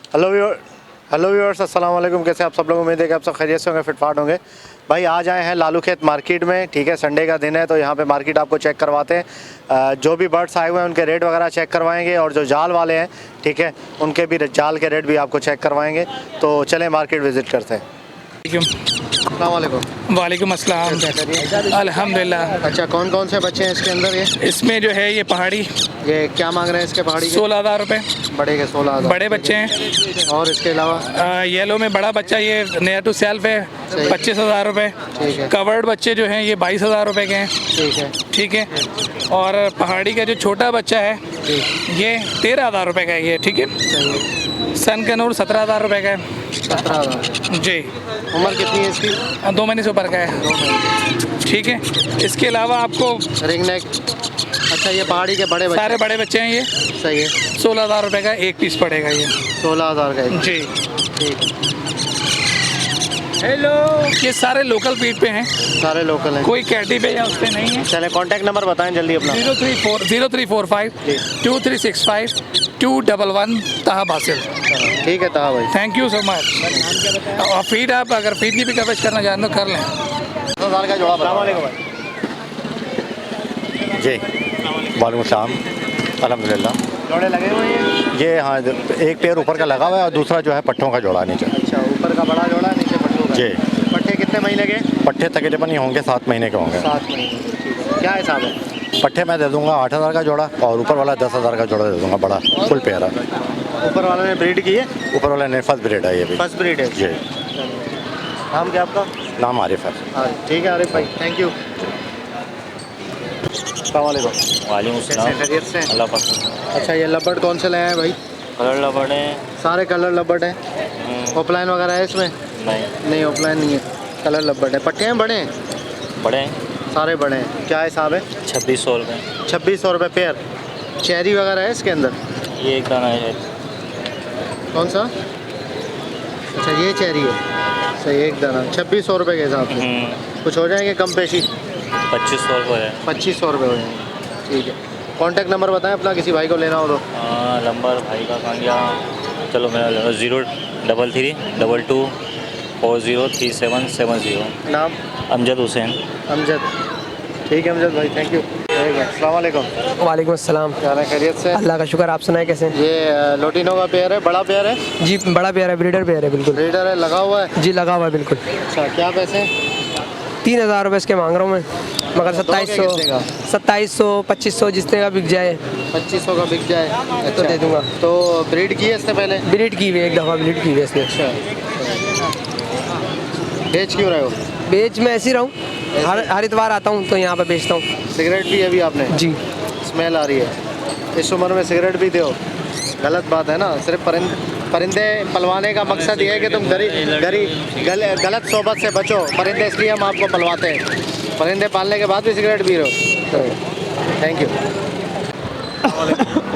Hello viewers, अस्सलाम वालेकुम। कैसे आप सब लोग? उम्मीद है कि आप सब खैरियत से होंगे, फिटफाट होंगे। भाई आज आए हैं लालू खेत मार्केट में, ठीक है। संडे का दिन है तो यहाँ पे मार्केट आपको चेक करवाते हैं। जो भी बर्ड्स आए हुए हैं उनके रेट वगैरह चेक करवाएंगे, और जो जाल वाले हैं, ठीक है, उनके भी जाल के रेट भी आपको चेक करवाएंगे। तो चलें मार्केट विज़िट करते हैं। वालेकुम अस्सलाम। अल्हम्दुलिल्लाह। अच्छा, कौन कौन से बच्चे हैं इसके अंदर? ये इसमें जो है ये पहाड़ी, ये क्या मांग रहे हैं इसके पहाड़ी के? 16,000 रुपये। बड़े के 16,000 बड़े बच्चे हैं। और इसके अलावा येलो में बड़ा बच्चा ये नियर टू सेल्फ है, 25,000 रुपये। ठीक है, कवर्ड बच्चे जो हैं ये 22,000 रुपये के हैं। ठीक है, ठीक है। और पहाड़ी का जो छोटा बच्चा है ये 13,000 रुपये का है ये, ठीक है। सही है। सन का नूर 17,000 रुपये का है 17,000। जी। उम्र कितनी है इसकी? 2 महीने से ऊपर का है, 2 महीने। ठीक है। इसके अलावा आपको रिंग नेक। अच्छा, ये पहाड़ी के बड़े बच्चे? सारे बड़े बच्चे हैं ये। सही है। 16,000 रुपये का एक पीस पड़ेगा ये। 16,000 का एक। जी। ठीक। हेलो। ये सारे लोकल फीड पे हैं, सारे लोकल हैं, कोई कैटी पे या उस पे नहीं है। चले कॉन्टैक्ट नंबर बताएं जल्दी अपना। 0345 2365 211 ताहा बासिल। ठीक है ताहा भाई, थैंक यू सो मच। और फीड आप अगर फीड की भी कवरेज करना चाहें तो कर लें। 10,000 का जोड़ा। जी, वालेकुम सलाम। अल्हम्दुलिल्लाह। जोड़े लगे हुए हैं ये? हाँ, एक पेयर ऊपर का लगा हुआ है और दूसरा जो है पट्ठों का जोड़ा नीचे। अच्छा, ऊपर का बड़ा जोड़ा, नीचे पट्ठों का। जी। पट्ठे कितने महीने के? पट्ठे तकरीबन ही होंगे 7 महीने के होंगे। 7 महीने। क्या हिसाब है? पट्ठे मैं दे दूंगा 8,000 का जोड़ा, और ऊपर वाला 10,000 का जोड़ा दे दूंगा, बड़ा फुल पेयर है। ऊपर वाले ने ब्रीड की है? ऊपर वाले ने फर्स्ट ब्रीड है ये भी। फर्स्ट ब्रीड है जी। नाम क्या आपका? नाम आरिफ है। ठीक है आरिफ भाई, थैंक यू। वालेकुम अस्सलाम। खैरियत से? अल्लाह पसंद। अच्छा, ये लबड़ कौन से लाए हैं भाई? कलर लबड़ है। सारे कलर लबड़ हैं? ऑफलाइन वगैरह है इसमें? नहीं, ऑफलाइन नहीं है, कलर लबड़ है। पट्टे हैं बड़े हैं? बड़े हैं, सारे बड़े हैं। क्या हिसाब है? 2600 रुपये। 2600 रुपये पेयर। चेरी वगैरह है इसके अंदर? ये एक दाना है। कौन सा? अच्छा, ये चेरी है। सही, एक दाना 2600 रुपये के हिसाब से। कुछ हो जाएंगे कम पेशी? 2500 रुपये है। 2500 रुपये हो जाएंगे, ठीक है। कॉन्टैक्ट नंबर बताएं अपना, किसी भाई को लेना हो तो। नंबर भाई का कहाँ गया? चलो मेरा 033 22 40 3770। नाम? अमजद हुसैन। अमजद। ठीक है अमजद भाई, थैंक यू। अस्सलाम वालेकुम। वालेकुम अस्सलाम। क्या है, खैरियत से? अल्लाह का शुक्र, आप सुनाए कैसे? ये लोटिनो का पेयर है, बड़ा पेयर है? जी बड़ा पेयर है, ब्रीडर पेयर है बिल्कुल। ब्रीडर है, लगा हुआ है? जी लगा हुआ है बिल्कुल। अच्छा, क्या पैसे? 3,000 रुपये इसके मांग रहा हूँ मैं, मगर 2700 2500 जिसने का बिक जाए। 2500 का बिक जाए तो दे दूंगा। तो ब्रीड की है इससे पहले? ब्रीड की हुई है, एक दफ़ा ब्रीड की हुई है इसने। अच्छा, बेच क्यों रहे हो? बेच मैं ऐसे ही रहूँ, हर इतवार आता हूँ तो यहाँ पर बेचता हूँ। सिगरेट भी अभी आपने? जी। स्मेल आ रही है, इस उम्र में सिगरेट भी दो, गलत बात है ना। सिर्फ परिंदे पलवाने का मकसद ये है कि तुम गलत सोबत से बचो। परिंदे इसलिए हम आपको पलवाते हैं, परिंदे पालने के बाद भी सिगरेट पी रहे हो। Thank you.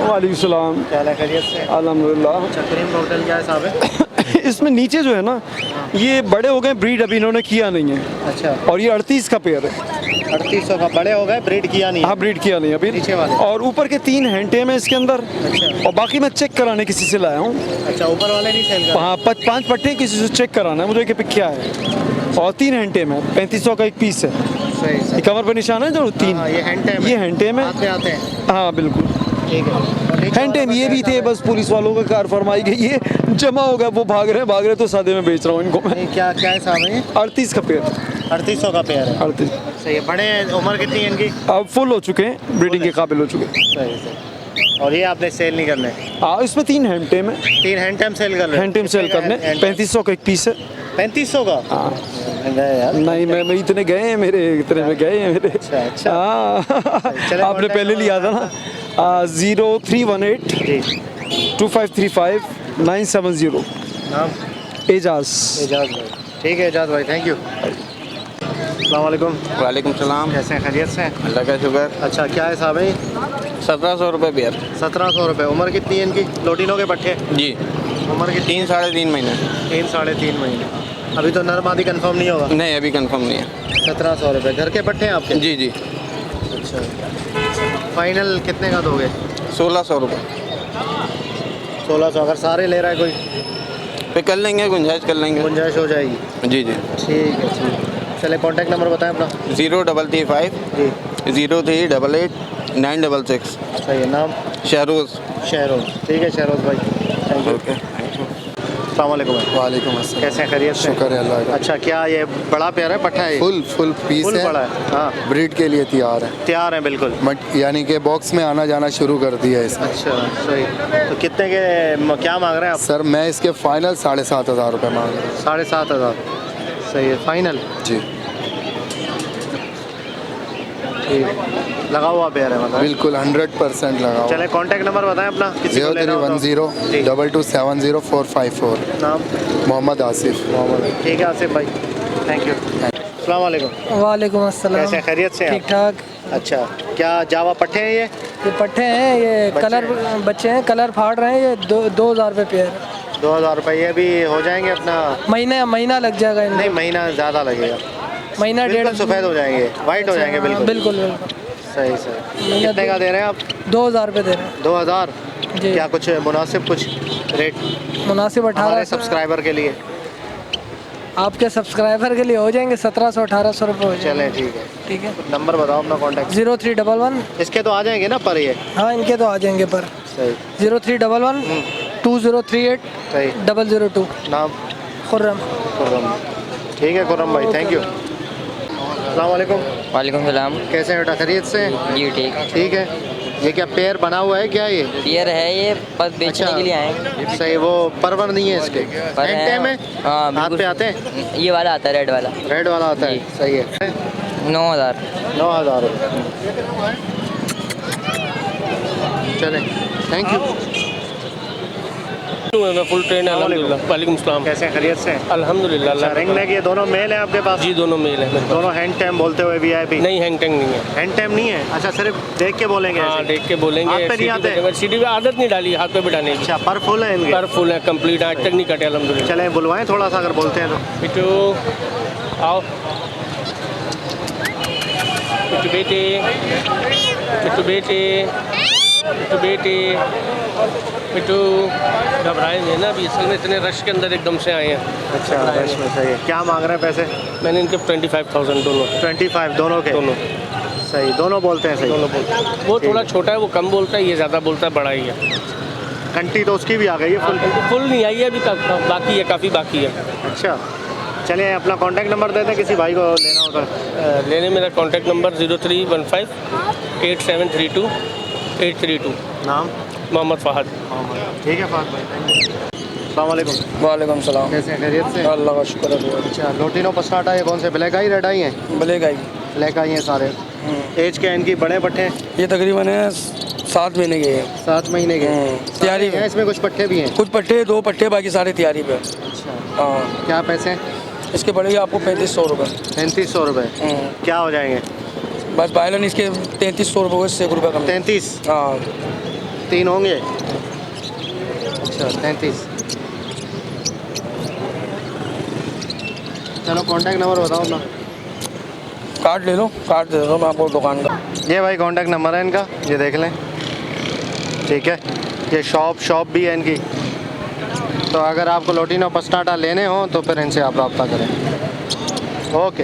वालेकुम सलाम। क्या है, खैरियत से? अल्हम्दुलिल्लाह। अच्छा, क्रीम का होटल क्या हिसाब है? इसमें नीचे जो है ना, ये बड़े हो गए, ब्रीड अभी इन्होंने किया नहीं है। अच्छा, और ये 38 का पेयर है। 3800 का, बड़े हो गए, ब्रीड किया नहीं? हाँ, ब्रीड किया नहीं अभी। नीचे वाले? और ऊपर के 3 हैंटे में इसके अंदर। अच्छा। और बाकी मैं चेक कराने किसी से लाया हूँ। अच्छा, ऊपर वाले नहीं सेल कर? हाँ, 5 पट्टे किसी से चेक कराना है मुझे कि क्या है। और 3 हैंटे में 3500 का एक पीस है। सही ये सही। कमर पर निशान है जो 3। ये हैंटे में? ये हैंटे में आते आते हैं। हाँ बिल्कुल, ठीक है। हैंटे में ये भी थे, बस पुलिस वालों का कार फरमाई गई, ये जमा हो गया, वो भाग रहे हैं तो सादे में बेच रहा हूँ इनको मैं। क्या क्या हिसाब है ये? 38 का पेयर। 3800 का पेयर है? 38। सही है। बड़े उम्र कितनी है इनकी? अब फुल हो चुके हैं, ब्रीडिंग के काबिल हो चुके हैं। सही सही। और ये आपने सेल नहीं करने? हाँ, इसमें 3 हैंटे में। 3 हैंड टाइम सेल कर रहे हैं? हैंड टाइम सेल करने 3500 का एक पीस है। 3500 का? हाँ। गए यार। नहीं, मैं इतने गए हैं मेरे, इतने में गए हैं मेरे। अच्छा अच्छा। हाँ, आपने पहले लिया था ना। 0318 जी। 2535 970। नाम? एजाज। एजाज भाई। ठीक है एजाज भाई, थैंक यू। अस्सलाम वालेकुम। वालेकुम सलाम। कैसे हैं, खैरियत से? अल्लाह का शुक्र। अच्छा, क्या हिसाब है? 1700 रुपये पेयर। 1700 रुपये। उम्र कितनी है इनकी? लोटिनो के पट्टे? जी। उम्र कितनी? 3 साढ़े 3 महीने। 3 साढ़े 3 महीने। अभी तो नर मादी कंफर्म नहीं होगा? नहीं, अभी कंफर्म नहीं है। 1700 रुपये। घर के पट्टे हैं आपके? जी जी। अच्छा, फाइनल कितने का दोगे? 1600 रुपये। 1600 अगर सारे ले रहा है कोई पे कर लेंगे, गुंजाइश कर लेंगे। गुंजाइश हो जाएगी। जी जी। ठीक है ठीक है। चले कॉन्टैक्ट नंबर बताएं अपना। 0335 जी 0388 966। सही है। नाम? शहरोज। शहरोज। ठीक है शहरोज भाई, थैंक यू। ओके। अस्सलाम वालेकुम भाई। वालेकुम अस्सलाम। कैसे हैं, खैरियत से? शुक्र है अल्लाह का। अच्छा, क्या ये बड़ा प्यारा है पट्ठा है ये? फुल पीस फुल है, बड़ा है। हाँ, ब्रीड के लिए तैयार है। तैयार है बिल्कुल। यानी कि बॉक्स में आना जाना शुरू कर दिया है इसने। अच्छा सही। तो कितने के क्या मांग रहे हैं आप? सर मैं इसके फाइनल 7,500 रुपये मांग रहा हूँ। 7,500। सही है, फाइनल। जी ठीक है। लगा हुआ पेयर है मतलब? बिल्कुल 100% लगा हुआ। चले कॉन्टैक्ट नंबर बताएं अपना, किसी को लेना हो तो। 0310 2270 नाम? मोहम्मद आसिफ। मोहम्मद। ठीक है आसिफ भाई, थैंक यू। अस्सलाम वालेकुम। वालेकुम अस्सलाम। कैसे हैं, खैरियत से हैं ठीक आप? ठाक। अच्छा, क्या जावा पट्ठे हैं ये? ये पट्ठे हैं, ये बच्चे कलर बच्चे हैं, कलर फाड़ रहे हैं। ये 2,000 रुपये पेयर। 2000 रुपये ये भी हो जाएंगे अपना? महीना लग जाएगा इनमें। नहीं, महीना ज़्यादा लगेगा। महीना डेढ़। बिल्कुल सफ़ेद हो जाएंगे, वाइट हो जाएंगे बिल्कुल। बिल्कुल बिल्कुल। सही सही। कितने का दे रहे हैं आप? 2,000 रुपये दे रहे हैं 2000। जी। क्या कुछ मुनासिब कुछ रेट मुनासिब? हमारे 1800 सब्सक्राइबर के लिए? आपके सब्सक्राइबर के लिए हो जाएंगे 1700-1800 रुपये हो जाएंगे। चलें ठीक है। ठीक है। नंबर बताओ अपना कॉन्टैक्ट। 0311। इसके तो आ जाएंगे ना पर ये? हाँ इनके तो आ जाएंगे पर। सही 0311 2038 सही। 002। नाम? खुर्रम। खुर्रम। ठीक है खुर्रम भाई, थैंक यू। अस्सलाम वालेकुम। वालेकुम सलाम। कैसे हैं बेटा, खैरियत से? जी ठीक। ठीक है। ये क्या पेयर बना हुआ है क्या ये? पियर है ये, बस बेचने अच्छा। के लिए आए। सही, वो परवर नहीं है इसके? पर हैंड है। टैम है? हाँ हाथ बिल्कुल। पे आते हैं? ये वाला आता है, रेड वाला। रेड वाला आता है। जी। सही है। 9,000। 9,000 रुपये। चले, थैंक यू। मैं फुल ट्रेन है अल्हम्दुलिल्लाह। वालेकुम सलाम। कैसे हैं, खैरियत से? अल्हम्दुलिल्लाह। अच्छा, रिंग नेक ये दोनों मेल हैं आपके पास? जी दोनों मेल है। दोनों हैंड टैम बोलते हुए VIP? नहीं हैंग टैंग नहीं है। हैंड टैम नहीं है? अच्छा, सिर्फ देख के बोलेंगे हाँ ऐसे? देख के बोलेंगे। हाथ पे नहीं आते? सीढ़ी पे आदत नहीं डाली हाथ पे बिठाने की। अच्छा, पर फुल है इनके? पर फुल है, कंप्लीट आज तक नहीं कटे अल्हम्दुलिल्लाह। चले बुलवाएं थोड़ा सा अगर बोलते हैं तो। बिट्टू आओ, बिट्टू बेटे, बिट्टू बेटे, बिट्टू बेटे, बिट्टू। घबराए नहीं ना अभी, असल में इतने रश के अंदर एकदम से आए हैं। अच्छा, रश में। सही है। क्या मांग रहे हैं पैसे? मैंने इनके 25,000 दोनों। 25 दोनों के? दोनों सही, दोनों बोलते हैं? सही, दोनों बोलते हैं। वो थोड़ा छोटा है, वो कम बोलता है, ये ज़्यादा बोलता है, बड़ा ही है। घंटी तो उसकी भी आ गई है फुल? फुल नहीं आई है अभी तक, बाकी है, काफ़ी बाकी है। अच्छा, चलिए अपना कॉन्टैक्ट नंबर दे दें किसी भाई को लेना हो तो। लेने मेरा कॉन्टैक्ट नंबर 0315 8732 832। नाम? मोहम्मद फ़हद। ठीक है फ़हद भाई, थैंक यू। अस्सलाम वालेकुम। वालेकुम सलाम। कैसे हैं, खैरियत से? अल्लाह का शुक्र है। अच्छा, लोटिनो पस्टाटा ये कौन से, ब्लैक आई रेड आई हैं? ब्लैक आई। ब्लैक आई हैं सारे। एज क्या है इनकी? बड़े पट्टे हैं? ये तकरीबन है 7 महीने के हैं। 7 महीने के? तैयारी हैं, इसमें कुछ पट्टे भी हैं? कुछ पट्टे 2 पट्टे, बाकी सारे तैयारी पे। अच्छा, हाँ क्या पैसे हैं? इसके पड़ेगा आपको 3500 रुपये। 3500 रुपये? क्या हो जाएंगे? बस बायलन इसके 3300 रुपये, इससे 1 रुपये कम। 33? हाँ 3 होंगे? अच्छा 33। चलो कॉन्टैक्ट नंबर बताओ ना। कार्ड ले लो, कार्ड दे दो मैं आपको दुकान का। ये भाई कॉन्टैक्ट नंबर है इनका, ये देख लें। ठीक है, ये शॉप भी है इनकी, तो अगर आपको लोटिनो पस्टाटा लेने हो तो फिर इनसे आप रब्ता करें। ओके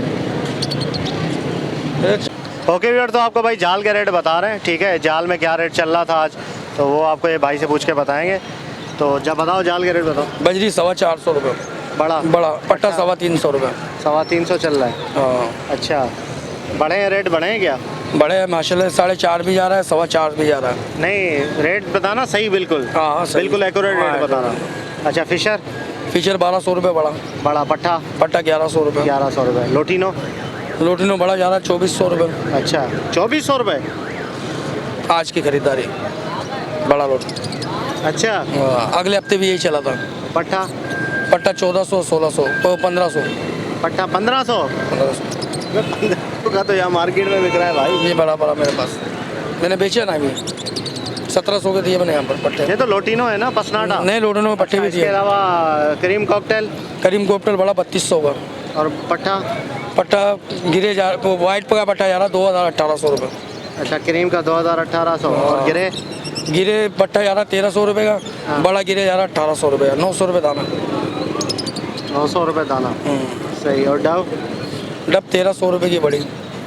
ओके व्यूअर, तो आपको भाई जाल के रेट बता रहे हैं। ठीक है, जाल में क्या रेट चल रहा था आज, तो वो आपको ये भाई से पूछ के बताएंगे। तो जब बताओ जाल के रेट बताओ। बजरी 450 रुपये। बड़ा पट्टा 325 रुपये। 325 चल रहा है। हाँ अच्छा, बढ़े हैं रेट, बढ़े हैं क्या? बड़े हैं माशाल्लाह, 4.5 भी जा रहा है, 4.25 भी जा रहा है। नहीं, रेट बताना सही, बिल्कुल हाँ सही। बिल्कुल एक्यूरेट रेट बताना। अच्छा, फिशर? फिशर 1200 रुपये बड़ा। बड़ा पट्टा? पट्टा 1100 रुपये। 1100 रुपये। लोटिनो? लोटिनो बड़ा जा रहा है 2400 रुपये। अच्छा, 2400 रुपये आज की खरीदारी बड़ा लोट। अच्छा, अगले हफ्ते भी यही चला था। पट्टा? पट्टा 1400, 1600 तो 1500। पट्टा 1500 का तो यहाँ मार्केट में बिक रहा है भाई। ये बड़ा बड़ा मेरे पास, मैंने बेचे ना अभी, 1700 के दिए मैंने यहाँ पर पट्टे। ये तो लोटिनो है ना, पसनाटा? नहीं, लोटिनो में पट्टे भी इसके दिए। अलावा क्रीम कॉकटेल? करीम कोप्टल बड़ा 3200 का। और पट्टा? पट्टा गिरे जा, वो वाइट का पट्टा जा रहा 2800 रुपये। अच्छा, क्रीम का 2800 और गिरे? गिरे पट्टा जा रहा 1300 रुपये का, बड़ा गिरे जा रहा 1800 रुपये का, 900 रुपये दाना। 900 रुपये दाना, सही। और डव? डब 1300 रुपये की बड़ी,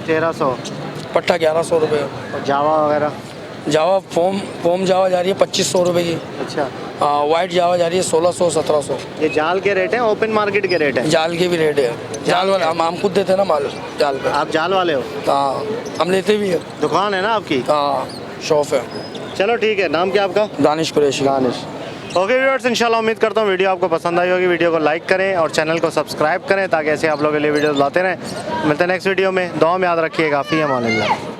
1300। पट्टा 1100 रुपये। और जावा वगैरह? जावा फोम जावा जा रही है 2500 रुपये की। अच्छा। वाइट जावा जा रही है 1600 1700। ये जाल के रेट हैं, ओपन मार्केट के रेट हैं? जाल के भी रेट है, जाल वाले हम खुद देते हैं ना माल जाल पे। आप जाल वाले हो? हाँ, हम लेते भी है। दुकान है ना आपकी? हाँ, शॉप है। चलो ठीक है, नाम क्या आपका? दानिश कुरैशी। दानिश। ओके व्यूअर्स, इंशाल्लाह उम्मीद करता हूँ वीडियो आपको पसंद आई होगी। वीडियो को लाइक करें और चैनल को सब्सक्राइब करें ताकि ऐसे आप लोगों के लिए वीडियोस लाते रहें। मिलते हैं नेक्स्ट वीडियो में। दुआ में याद रखिएगा। फ़ी अमानिल्लाह।